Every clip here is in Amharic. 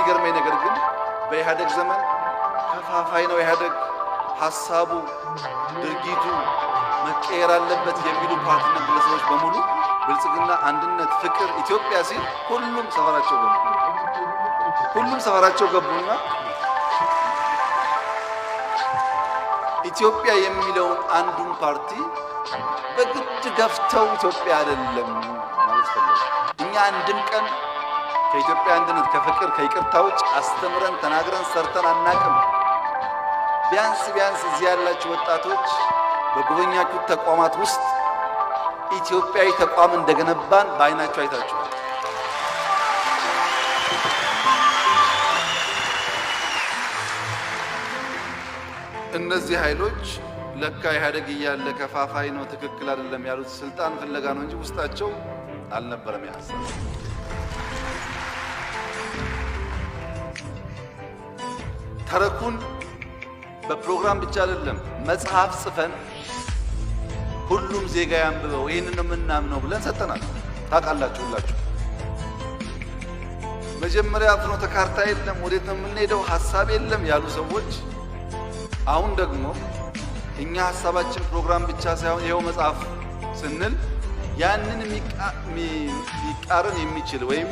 የሚገርመኝ ነገር ግን በኢህአደግ ዘመን ከፋፋይ ነው ኢህአደግ ሐሳቡ ድርጊቱ መቀየር አለበት የሚሉ ፓርቲና ግለሰቦች በሙሉ ብልጽግና፣ አንድነት፣ ፍቅር፣ ኢትዮጵያ ሲል ሁሉም ሰፈራቸው ገቡና ኢትዮጵያ የሚለውን አንዱን ፓርቲ በግድ ገፍተው ኢትዮጵያ አይደለም ማለት ፈለጉ። እኛ አንድም ቀን ከኢትዮጵያ አንድነት፣ ከፍቅር፣ ከይቅርታ ውጭ አስተምረን ተናግረን ሰርተን አናቅም። ቢያንስ እዚህ ያላችሁ ወጣቶች በጎበኛችሁት ተቋማት ውስጥ ኢትዮጵያዊ ተቋም እንደገነባን በአይናችሁ አይታችኋል። እነዚህ ኃይሎች ለካ ኢህአደግ እያለ ከፋፋይ ነው ትክክል አይደለም ያሉት ስልጣን ፍለጋ ነው እንጂ ውስጣቸው አልነበረም ያሰብ። ተረኩን በፕሮግራም ብቻ አይደለም መጽሐፍ ጽፈን ሁሉም ዜጋ ያንብበው ይህንን ነው የምናምነው ብለን ሰጠናል። ታውቃላችሁ ሁላችሁ። መጀመሪያ ፍኖተ ካርታ የለም፣ ወዴት ነው የምንሄደው ሐሳብ የለም ያሉ ሰዎች አሁን ደግሞ እኛ ሐሳባችን ፕሮግራም ብቻ ሳይሆን ይኸው መጽሐፍ ስንል ያንን ሊቃረን የሚችል ወይም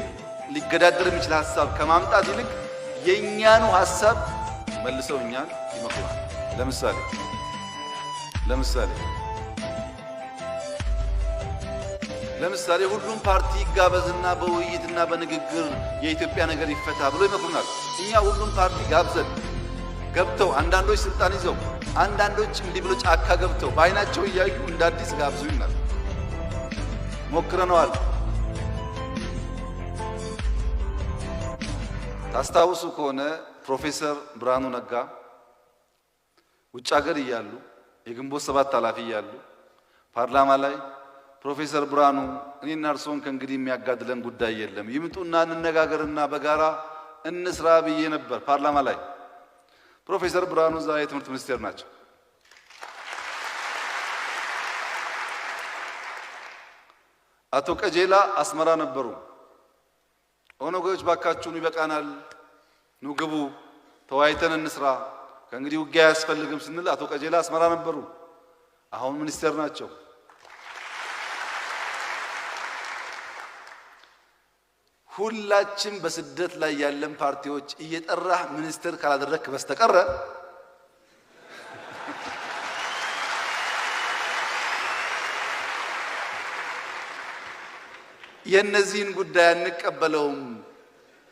ሊገዳደር የሚችል ሐሳብ ከማምጣት ይልቅ የኛኑ ሐሳብ መልሰው እኛን ይመክራል። ለምሳሌ ሁሉም ፓርቲ ይጋበዝና በውይይትና በንግግር የኢትዮጵያ ነገር ይፈታ ብሎ ይመክሩናል። እኛ ሁሉም ፓርቲ ጋብዘን ገብተው አንዳንዶች ስልጣን ይዘው አንዳንዶች እንዲህ ብሎ ጫካ ገብተው በአይናቸው እያዩ እንደ አዲስ ጋብዙናል። ሞክረነዋል። ታስታውሱ ከሆነ ፕሮፌሰር ብርሃኑ ነጋ ውጭ ሀገር እያሉ የግንቦት ሰባት ኃላፊ እያሉ ፓርላማ ላይ ፕሮፌሰር ብርሃኑ እኔና እርስዎን ከእንግዲህ የሚያጋድለን ጉዳይ የለም ይምጡና እንነጋገርና በጋራ እንስራ ብዬ ነበር ፓርላማ ላይ። ፕሮፌሰር ብርሃኑ እዛ የትምህርት ሚኒስቴር ናቸው። አቶ ቀጀላ አስመራ ነበሩ። ኦነጎች ባካችሁን ይበቃናል፣ ኑ ግቡ፣ ተወያይተን እንስራ፣ ከእንግዲህ ውጊያ አያስፈልግም ስንል አቶ ቀጀላ አስመራ ነበሩ። አሁን ሚኒስቴር ናቸው። ሁላችን በስደት ላይ ያለን ፓርቲዎች እየጠራህ ሚኒስትር ካላደረክ በስተቀር የነዚህን ጉዳይ አንቀበለውም